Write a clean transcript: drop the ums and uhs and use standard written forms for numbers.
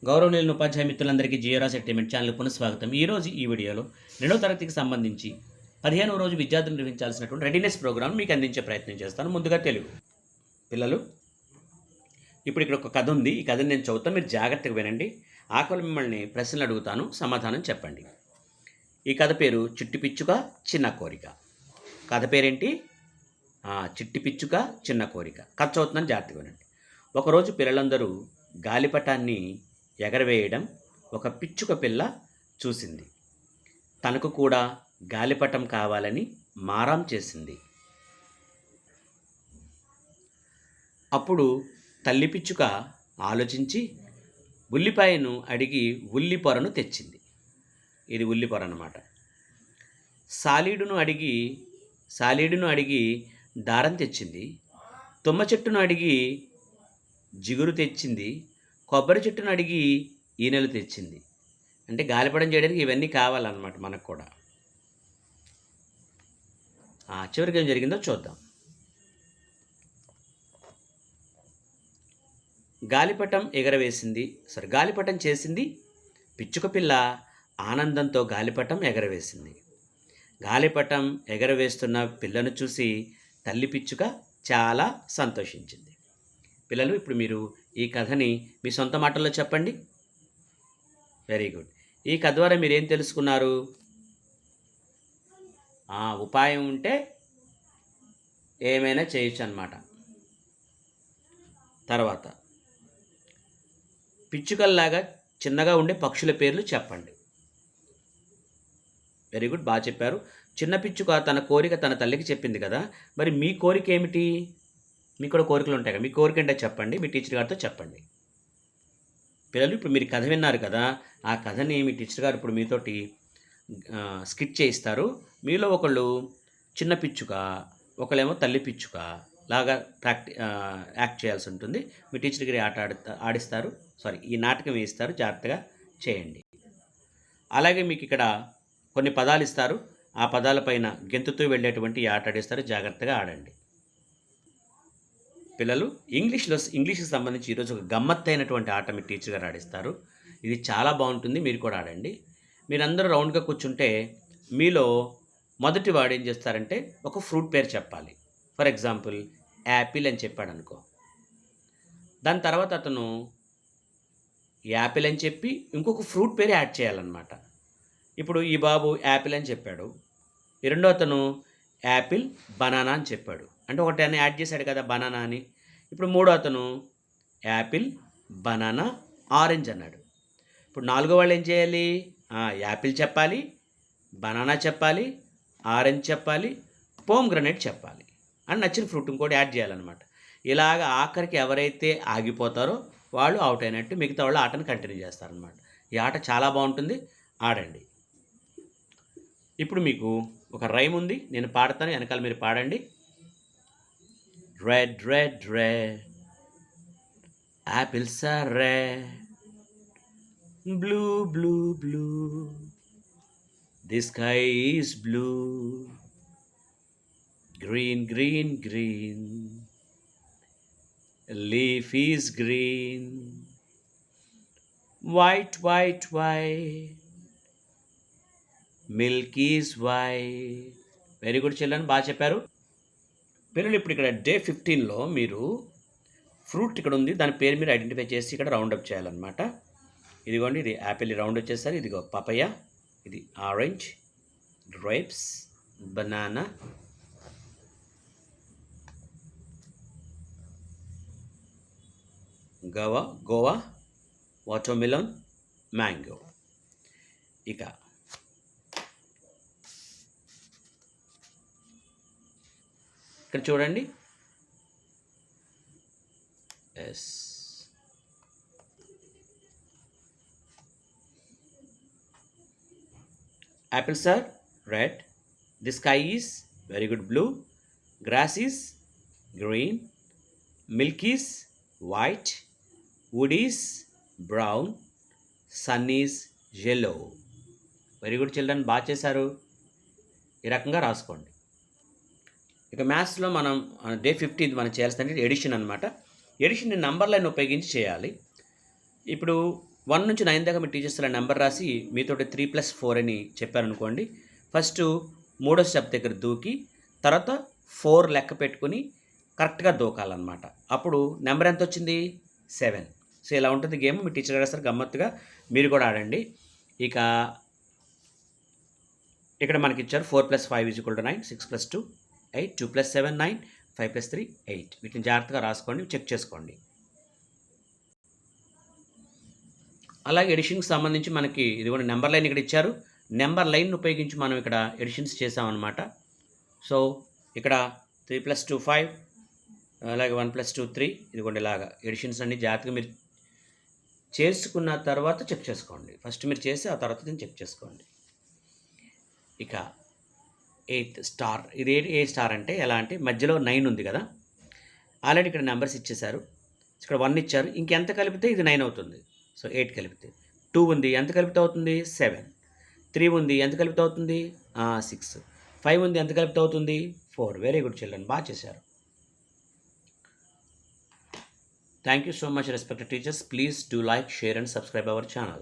గౌరవనీయుల ఉపాధ్యాయ మిత్రులందరికీ జియోరాస్ entertainment channel పునఃస్వాగతం. ఈరోజు ఈ వీడియోలో 2వ తరగతికి సంబంధించి 15వ రోజు విద్యార్థులు నిర్వహించాల్సినటువంటి రెడీనెస్ ప్రోగ్రామ్ మీకు అందించే ప్రయత్నం చేస్తాను. ముందుగా తెలుగు పిల్లలు, ఇప్పుడు ఇక్కడ ఒక కథ ఉంది. ఈ కథను నేను చదువుతాను, మీరు జాగ్రత్తగా వినండి. ఆకలి మిమ్మల్ని ప్రశ్నలు అడుగుతాను, సమాధానం చెప్పండి. ఈ కథ పేరు చిట్టి పిచ్చుక చిన్న కోరిక. కథ పేరేంటి? చిట్టి పిచ్చుక చిన్న కోరిక. కథ చదువుతున్నాను, జాగ్రత్తగా వినండి. ఒకరోజు పిల్లలందరూ గాలిపటాన్ని ఎగరవేయడం ఒక పిచ్చుక పిల్ల చూసింది. తనకు కూడా గాలిపటం కావాలని మారం చేసింది. అప్పుడు తల్లి పిచ్చుక ఆలోచించి ఉల్లిపాయను అడిగి ఉల్లి పొరను తెచ్చింది. ఇది ఉల్లి పొర అన్నమాట. సాలీడును అడిగి దారం తెచ్చింది. తుమ్మ చెట్టును అడిగి జిగురు తెచ్చింది. కొబ్బరి చెట్టును అడిగి ఈనెలు తెచ్చింది. అంటే గాలిపటం చేయడానికి ఇవన్నీ కావాలన్నమాట మనకు కూడా. చివరికి ఏం జరిగిందో చూద్దాం. గాలిపటం చేసింది పిచ్చుక పిల్ల. ఆనందంతో గాలిపటం ఎగరవేసింది. గాలిపటం ఎగరవేస్తున్న పిల్లను చూసి తల్లి పిచ్చుక చాలా సంతోషించింది. పిల్లలు, ఇప్పుడు మీరు ఈ కథని మీ సొంత మాటల్లో చెప్పండి. Very good. ఈ కథ ద్వారా మీరేం తెలుసుకున్నారు? ఉపాయం ఉంటే ఏమైనా చేయొచ్చు అన్నమాట. తర్వాత పిచ్చుకల్లాగా చిన్నగా ఉండే పక్షుల పేర్లు చెప్పండి. వెరీ గుడ్, బాగా చెప్పారు. చిన్న పిచ్చుక తన కోరిక తన తల్లికి చెప్పింది కదా, మరి మీ కోరిక ఏమిటి? మీకు కూడా కోరికలు ఉంటాయి కదా, మీ కోరిక అంటే చెప్పండి, మీ టీచర్ గారితో చెప్పండి. పిల్లలు, ఇప్పుడు మీరు కథ విన్నారు కదా, ఆ కథని మీ టీచర్ గారు ఇప్పుడు మీతోటి స్కిట్ చేయిస్తారు. మీలో ఒకళ్ళు చిన్న పిచ్చుక, ఒకళ్ళేమో తల్లి పిచ్చుక లాగా యాక్ట్ చేయాల్సి ఉంటుంది. మీ టీచర్ గారి ఆడిస్తారు. ఈ నాటకం వేయిస్తారు, జాగ్రత్తగా చేయండి. అలాగే మీకు ఇక్కడ కొన్ని పదాలు ఇస్తారు. ఆ పదాలపైన గెంతుతూ వెళ్ళేటువంటి ఆట ఆడిస్తారు, జాగ్రత్తగా ఆడండి. పిల్లలు, ఇంగ్లీష్కి సంబంధించి ఈరోజు ఒక గమ్మత్తైనటువంటి ఆట మీ టీచర్ గారు ఆడిస్తారు. ఇది చాలా బాగుంటుంది, మీరు కూడా ఆడండి. మీరందరూ రౌండ్గా కూర్చుంటే మీలో మొదటి వాడు ఏం చేస్తారంటే ఒక ఫ్రూట్ పేరు చెప్పాలి. ఫర్ ఎగ్జాంపుల్ యాపిల్ అని చెప్పాడు అనుకో. దాని తర్వాత అతను యాపిల్ అని చెప్పి ఇంకొక ఫ్రూట్ పేరు యాడ్ చేయాలన్నమాట. ఇప్పుడు ఈ బాబు యాపిల్ అని చెప్పాడు. ఈ రెండో అతను యాపిల్ బనానా అని చెప్పాడు. అంటే ఒకటి అని యాడ్ చేశాడు కదా, బనానా అని. ఇప్పుడు మూడో అతను యాపిల్ బనానా ఆరెంజ్ అన్నాడు. ఇప్పుడు నాలుగో వాళ్ళు ఏం చేయాలి? యాపిల్ చెప్పాలి, బనానా చెప్పాలి, ఆరెంజ్ చెప్పాలి, పోమ్గ్రనేట్ చెప్పాలి. అని నచ్చిన ఫ్రూట్ ఇంకోటి యాడ్ చేయాలన్నమాట. ఇలాగ ఆఖరికి ఎవరైతే ఆగిపోతారో వాళ్ళు అవుట్ అయినట్టు, మిగతా వాళ్ళు ఆటను కంటిన్యూ చేస్తారనమాట. ఈ ఆట చాలా బాగుంటుంది, ఆడండి. ఇప్పుడు మీకు ఒక రైమ్ ఉంది, నేను పాడతాను, వెనకాల మీరు పాడండి. Red red red apples are red, blue blue blue, the sky is blue, green green green, leaf is green, white white white, milk is white. Very good children, బాగా చెప్పారు. పిల్లలు, ఇప్పుడు ఇక్కడ డే 15లో మీరు ఫ్రూట్ ఇక్కడ ఉంది, దాని పేరు మీరు ఐడెంటిఫై చేసి ఇక్కడ రౌండప్ చేయాలన్నమాట. ఇదిగోండి, ఇది యాపిల్ రౌండ్ వచ్చేసరి, ఇదిగో పపయ, ఇది orange, grapes, banana, Goa, watermelon, mango. ఇక ఇక్కడ చూడండి, yes apples are red, the sky is very good blue, grass is green, milk is white, wood is brown, sun is yellow. Very good children, బాగా చేశారు. ఈ రకంగా రాసుకోండి. ఇక మ్యాథ్స్లో మనం డే 15 మనం చేయాల్సింది ఎడిషన్ అనమాట. ఎడిషన్ నంబర్ లైన్ ఉపయోగించి చేయాలి. ఇప్పుడు 1 నుంచి 9 దాకా మీ టీచర్స్ అలా నెంబర్ రాసి మీతోటి 3+4 అని చెప్పారనుకోండి. ఫస్టు మూడో స్టెప్ దగ్గర దూకి తర్వాత 4 లెక్క పెట్టుకొని కరెక్ట్‌గా దూకాలన్నమాట. అప్పుడు నెంబర్ ఎంతొచ్చింది? 7. సో, ఇలా ఉంటుంది గేమ్. మీ టీచర్ ఆడేస్తారు గమ్మత్తుగా. మీరు కూడా ఆడండి. ఇక ఇక్కడ మనకిచ్చారు 4+5 = 9, 6+2 8, 2+7 9, 5+3 8. వీటిని జాగ్రత్తగా రాసుకోండి, చెక్ చేసుకోండి. అలాగే ఎడిషన్‌కి సంబంధించి మనకి ఇదిగోండి నెంబర్ లైన్ ఇక్కడ ఇచ్చారు. నెంబర్ లైన్‌ని ఉపయోగించి మనం ఇక్కడ ఎడిషన్స్ చేసామన్నమాట. సో, ఇక్కడ 3+2 5, అలాగే 1+2 3 ఇదిగోండి ఇలాగా ఎడిషన్స్ అన్నీ జాగ్రత్తగా మీరు చేసుకున్న తర్వాత చెక్ చేసుకోండి. ఫస్ట్ మీరు చేసి ఆ తర్వాత దీన్ని చెక్ చేసుకోండి. ఇక 8 స్టార్. ఇది ఏ స్టార్ అంటే ఎలా అంటే మధ్యలో 9 ఉంది కదా! ఆల్రెడీ ఇక్కడ నెంబర్స్ ఇచ్చేశారు. ఇక్కడ 1 ఇచ్చారు. ఇంకెంత కలిపితే ఇది 9 అవుతుంది. సో, 8 కలిపితే. 2 ఉంది. ఎంత కలిపితే అవుతుంది? 7. 3 ఉంది. ఎంత కలిపితే అవుతుంది? 6. 5 ఉంది. ఎంత కలిపితే అవుతుంది? 4. Very good children. బాగా చేశారు. Thank you so much, respected teachers. Please do like, share and subscribe our channel.